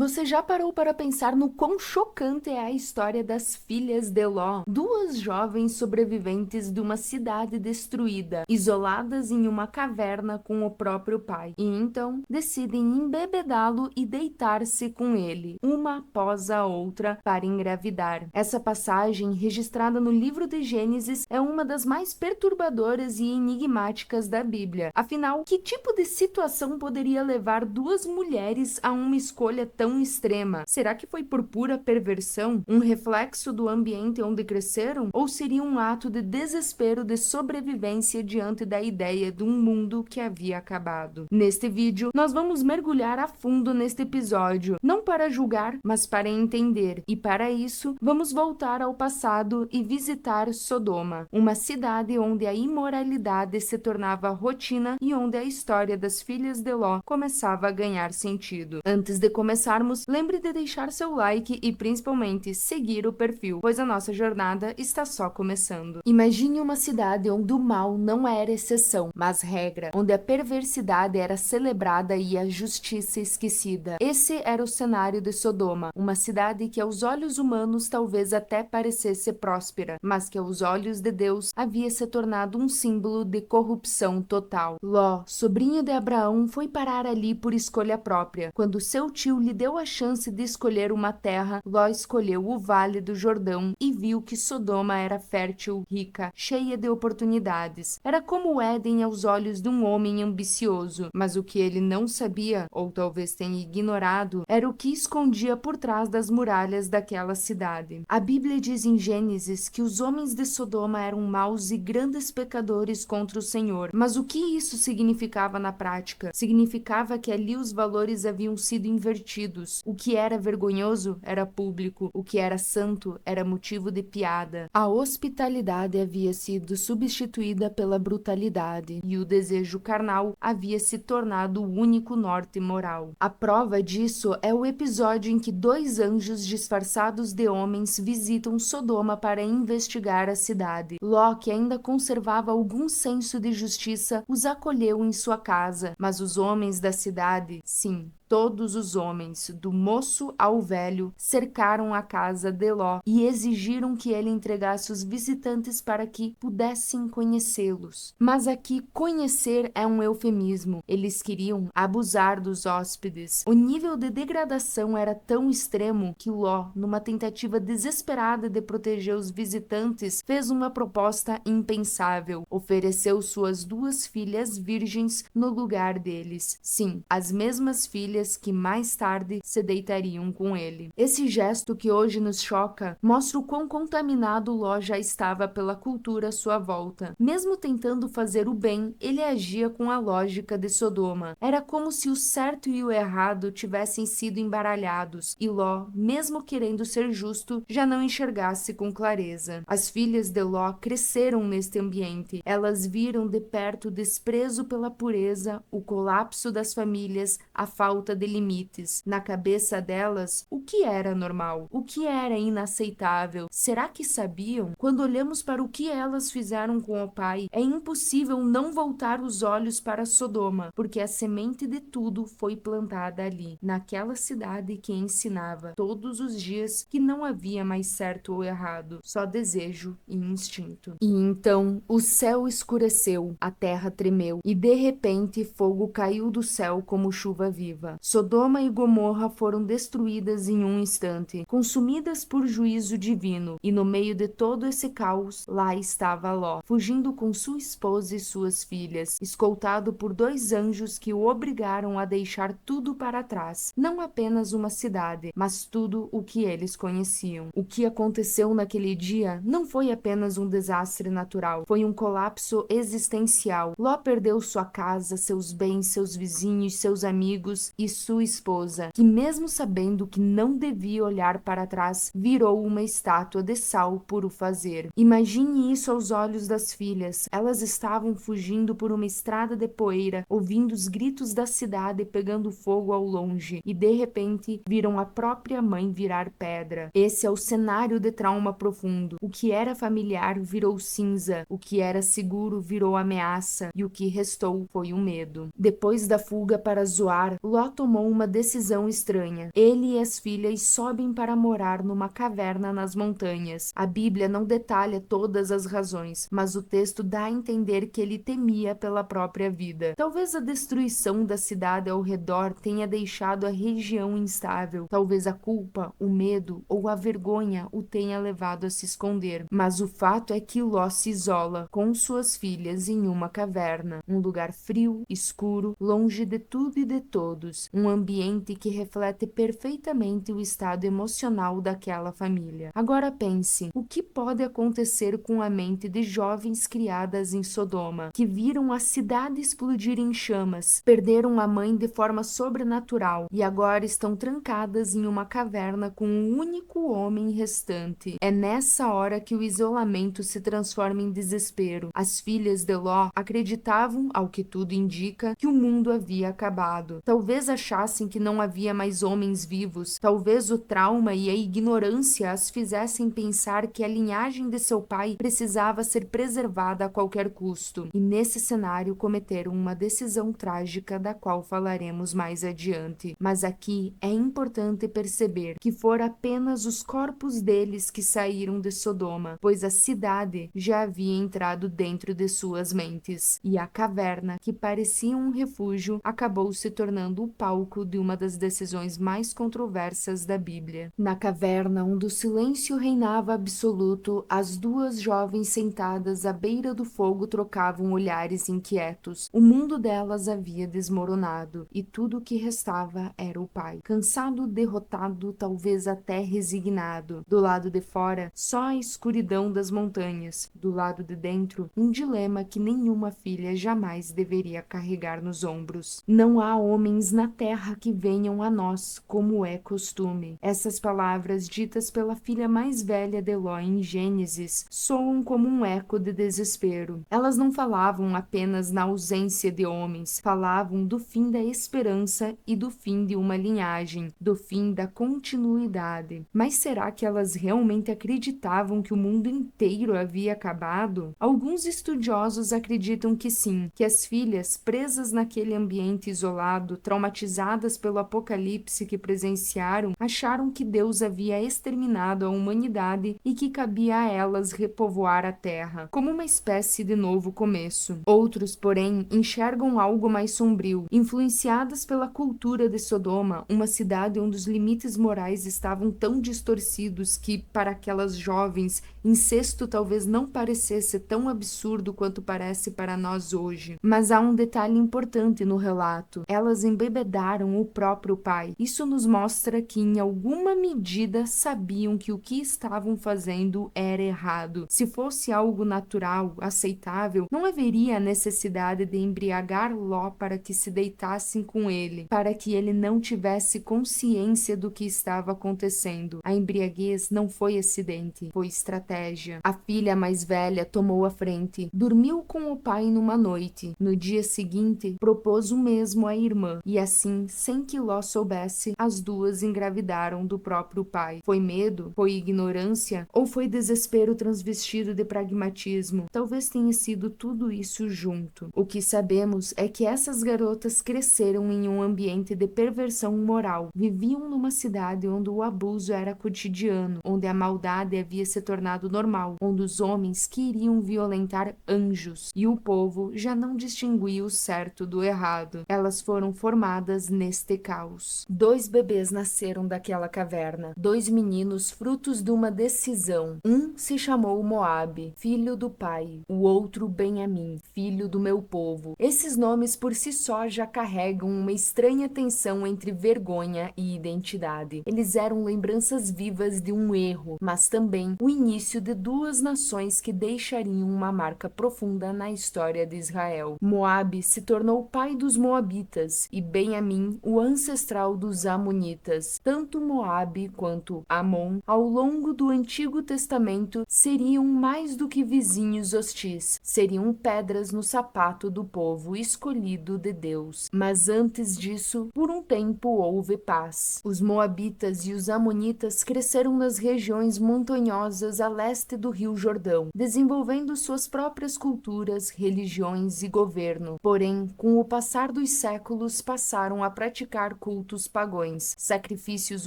Você já parou para pensar no quão chocante é a história das filhas de Ló, duas jovens sobreviventes de uma cidade destruída, isoladas em uma caverna com o próprio pai, e então decidem embebedá-lo e deitar-se com ele, uma após a outra, para engravidar. Essa passagem, registrada no livro de Gênesis, é uma das mais perturbadoras e enigmáticas da Bíblia. Afinal, que tipo de situação poderia levar duas mulheres a uma escolha tão extrema? Será que foi por pura perversão, um reflexo do ambiente onde cresceram, ou seria um ato de desespero de sobrevivência diante da ideia de um mundo que havia acabado? Neste vídeo, nós vamos mergulhar a fundo neste episódio, não para julgar, mas para entender, e para isso, vamos voltar ao passado e visitar Sodoma, uma cidade onde a imoralidade se tornava rotina e onde a história das filhas de Ló começava a ganhar sentido. Antes de começarmos, lembre de deixar seu like e principalmente seguir o perfil, pois a nossa jornada está só começando. Imagine uma cidade onde o mal não era exceção, mas regra, onde a perversidade era celebrada e a justiça esquecida. Esse era o cenário de Sodoma, uma cidade que aos olhos humanos talvez até parecesse próspera, mas que aos olhos de Deus havia se tornado um símbolo de corrupção total. Ló, sobrinho de Abraão, foi parar ali por escolha própria. Quando seu tio lhe deu a chance de escolher uma terra, Ló escolheu o Vale do Jordão e viu que Sodoma era fértil, rica, cheia de oportunidades. Era como o Éden aos olhos de um homem ambicioso, mas o que ele não sabia, ou talvez tenha ignorado, era o que escondia por trás das muralhas daquela cidade. A Bíblia diz em Gênesis que os homens de Sodoma eram maus e grandes pecadores contra o Senhor. Mas o que isso significava na prática? Significava que ali os valores haviam sido invertidos. O que era vergonhoso era público, o que era santo era motivo de piada. A hospitalidade havia sido substituída pela brutalidade e o desejo carnal havia se tornado o único norte moral. A prova disso é o episódio em que dois anjos disfarçados de homens visitam Sodoma para investigar a cidade. Ló, que ainda conservava algum senso de justiça, os acolheu em sua casa, mas os homens da cidade, sim, todos os homens, do moço ao velho, cercaram a casa de Ló e exigiram que ele entregasse os visitantes para que pudessem conhecê-los. Mas aqui, conhecer é um eufemismo. Eles queriam abusar dos hóspedes. O nível de degradação era tão extremo que Ló, numa tentativa desesperada de proteger os visitantes, fez uma proposta impensável. Ofereceu suas duas filhas virgens no lugar deles. Sim, as mesmas filhas que mais tarde se deitariam com ele. Esse gesto que hoje nos choca mostra o quão contaminado Ló já estava pela cultura à sua volta. Mesmo tentando fazer o bem, ele agia com a lógica de Sodoma. Era como se o certo e o errado tivessem sido embaralhados, e Ló, mesmo querendo ser justo, já não enxergasse com clareza. As filhas de Ló cresceram neste ambiente. Elas viram de perto o desprezo pela pureza, o colapso das famílias, a falta de limites. Na cabeça delas, o que era normal? O que era inaceitável? Será que sabiam? Quando olhamos para o que elas fizeram com o pai, é impossível não voltar os olhos para Sodoma, porque a semente de tudo foi plantada ali, naquela cidade que ensinava todos os dias que não havia mais certo ou errado, só desejo e instinto. E então o céu escureceu, a terra tremeu, e de repente fogo caiu do céu como chuva viva. Sodoma e Gomorra foram destruídas em um instante, consumidas por juízo divino, e no meio de todo esse caos, lá estava Ló, fugindo com sua esposa e suas filhas, escoltado por dois anjos que o obrigaram a deixar tudo para trás, não apenas uma cidade, mas tudo o que eles conheciam. O que aconteceu naquele dia não foi apenas um desastre natural, foi um colapso existencial. Ló perdeu sua casa, seus bens, seus vizinhos, seus amigos e sua esposa, que mesmo sabendo que não devia olhar para trás, virou uma estátua de sal por o fazer. Imagine isso aos olhos das filhas. Elas estavam fugindo por uma estrada de poeira, ouvindo os gritos da cidade pegando fogo ao longe, e de repente viram a própria mãe virar pedra. Esse é o cenário de trauma profundo. O que era familiar virou cinza, o que era seguro virou ameaça, e o que restou foi o medo. Depois da fuga para Zoar, Ló tomou uma decisão estranha. Ele e as filhas sobem para morar numa caverna nas montanhas. A Bíblia não detalha todas as razões, mas o texto dá a entender que ele temia pela própria vida. Talvez a destruição da cidade ao redor tenha deixado a região instável. Talvez a culpa, o medo ou a vergonha o tenha levado a se esconder. Mas o fato é que Ló se isola com suas filhas em uma caverna, um lugar frio, escuro, longe de tudo e de todos, um ambiente que reflete perfeitamente o estado emocional daquela família. Agora pense, o que pode acontecer com a mente de jovens criadas em Sodoma, que viram a cidade explodir em chamas, perderam a mãe de forma sobrenatural e agora estão trancadas em uma caverna com um único homem restante? É nessa hora que o isolamento se transforma em desespero. As filhas de Ló acreditavam, ao que tudo indica, que o mundo havia acabado. Talvez achassem que não havia mais homens vivos. Talvez o trauma e a ignorância as fizessem pensar que a linhagem de seu pai precisava ser preservada a qualquer custo. E nesse cenário cometeram uma decisão trágica da qual falaremos mais adiante. Mas aqui é importante perceber que foram apenas os corpos deles que saíram de Sodoma, pois a cidade já havia entrado dentro de suas mentes. E a caverna, que parecia um refúgio, acabou se tornando o palco de uma das decisões mais controversas da Bíblia. Na caverna, onde o silêncio reinava absoluto, as duas jovens sentadas à beira do fogo trocavam olhares inquietos. O mundo delas havia desmoronado, e tudo o que restava era o pai. Cansado, derrotado, talvez até resignado. Do lado de fora, só a escuridão das montanhas. Do lado de dentro, um dilema que nenhuma filha jamais deveria carregar nos ombros. Não há homens na terra que venham a nós, como é costume. Essas palavras ditas pela filha mais velha de Ló em Gênesis soam como um eco de desespero. Elas não falavam apenas na ausência de homens, falavam do fim da esperança e do fim de uma linhagem, do fim da continuidade. Mas será que elas realmente acreditavam que o mundo inteiro havia acabado? Alguns estudiosos acreditam que sim, que as filhas, presas naquele ambiente isolado, traumatizadas pelo apocalipse que presenciaram, acharam que Deus havia exterminado a humanidade e que cabia a elas repovoar a terra, como uma espécie de novo começo. Outros, porém, enxergam algo mais sombrio. Influenciadas pela cultura de Sodoma, uma cidade onde os limites morais estavam tão distorcidos que, para aquelas jovens, incesto talvez não parecesse tão absurdo quanto parece para nós hoje. Mas há um detalhe importante no relato. Elas embebedaram o próprio pai. Isso nos mostra que, em alguma medida, sabiam que o que estavam fazendo era errado. Se fosse algo natural, aceitável, não haveria a necessidade de embriagar Ló para que se deitassem com ele, para que ele não tivesse consciência do que estava acontecendo. A embriaguez não foi acidente, foi estratégia. A filha mais velha tomou a frente, dormiu com o pai numa noite. No dia seguinte, propôs o mesmo à irmã, e assim, sem que Ló soubesse, as duas engravidaram do próprio pai. Foi medo? Foi ignorância? Ou foi desespero transvestido de pragmatismo? Talvez tenha sido tudo isso junto. O que sabemos é que essas garotas cresceram em um ambiente de perversão moral. Viviam numa cidade onde o abuso era cotidiano, onde a maldade havia se tornado normal, onde os homens queriam violentar anjos e o povo já não distinguia o certo do errado. Elas foram formadas neste caos. 2 bebês nasceram daquela caverna, 2 meninos frutos de uma decisão. Um se chamou Moabe, filho do pai, o outro Benjamim, filho do meu povo. Esses nomes por si só já carregam uma estranha tensão entre vergonha e identidade. Eles eram lembranças vivas de um erro, mas também o início de 2 nações que deixariam uma marca profunda na história de Israel. Moabe se tornou pai dos Moabitas e Benjamim o ancestral dos Amonitas. Tanto Moabe quanto Amon, ao longo do Antigo Testamento, seriam mais do que vizinhos hostis, seriam pedras no sapato do povo escolhido de Deus. Mas antes disso, por um tempo houve paz. Os Moabitas e os Amonitas cresceram nas regiões montanhosas a leste do Rio Jordão, desenvolvendo suas próprias culturas, religiões e governo. Porém, com o passar dos séculos, passaram passaram a praticar cultos pagãos, sacrifícios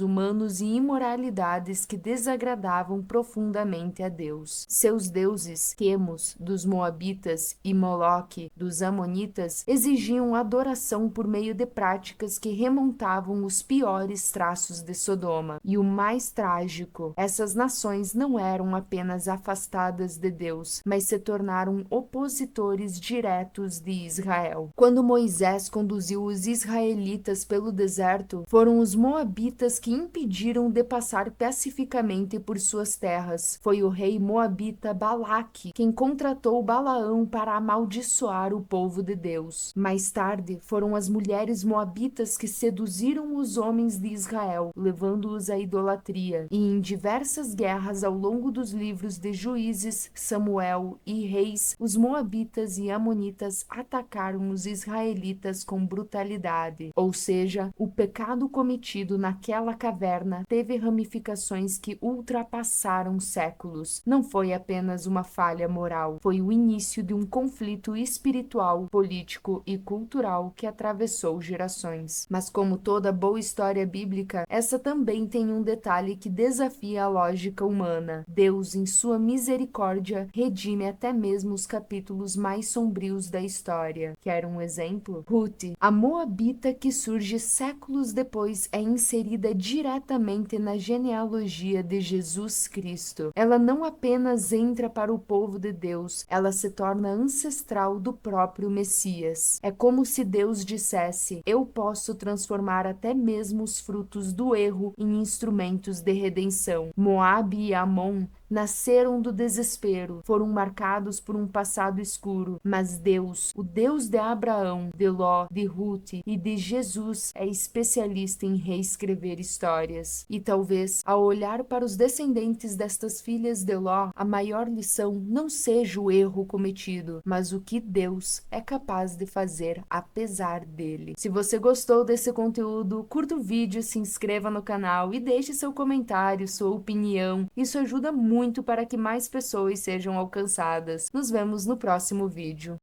humanos e imoralidades que desagradavam profundamente a Deus. Seus deuses, Quemos, dos Moabitas, e Moloque, dos Amonitas, exigiam adoração por meio de práticas que remontavam os piores traços de Sodoma. E o mais trágico, essas nações não eram apenas afastadas de Deus, mas se tornaram opositores diretos de Israel. Quando Moisés conduziu os israelitas pelo deserto, foram os moabitas que impediram de passar pacificamente por suas terras. Foi o rei moabita Balaque quem contratou Balaão para amaldiçoar o povo de Deus. Mais tarde, foram as mulheres moabitas que seduziram os homens de Israel, levando-os à idolatria. E em diversas guerras ao longo dos livros de Juízes, Samuel e Reis, os moabitas e amonitas atacaram os israelitas com brutalidade. Ou seja, o pecado cometido naquela caverna teve ramificações que ultrapassaram séculos. Não foi apenas uma falha moral, foi o início de um conflito espiritual, político e cultural que atravessou gerações. Mas como toda boa história bíblica, essa também tem um detalhe que desafia a lógica humana. Deus, em sua misericórdia, redime até mesmo os capítulos mais sombrios da história. Quer um exemplo? Ruth, a moabita que surge séculos depois, é inserida diretamente na genealogia de Jesus Cristo. Ela não apenas entra para o povo de Deus, ela se torna ancestral do próprio Messias. É como se Deus dissesse: eu posso transformar até mesmo os frutos do erro em instrumentos de redenção. Moabe e Amon nasceram do desespero, foram marcados por um passado escuro, mas Deus, o Deus de Abraão, de Ló, de Ruth e de Jesus, é especialista em reescrever histórias. E talvez, ao olhar para os descendentes destas filhas de Ló, a maior lição não seja o erro cometido, mas o que Deus é capaz de fazer apesar dele. Se você gostou desse conteúdo, curta o vídeo, se inscreva no canal e deixe seu comentário, sua opinião. Isso ajuda muito para que mais pessoas sejam alcançadas. Nos vemos no próximo vídeo.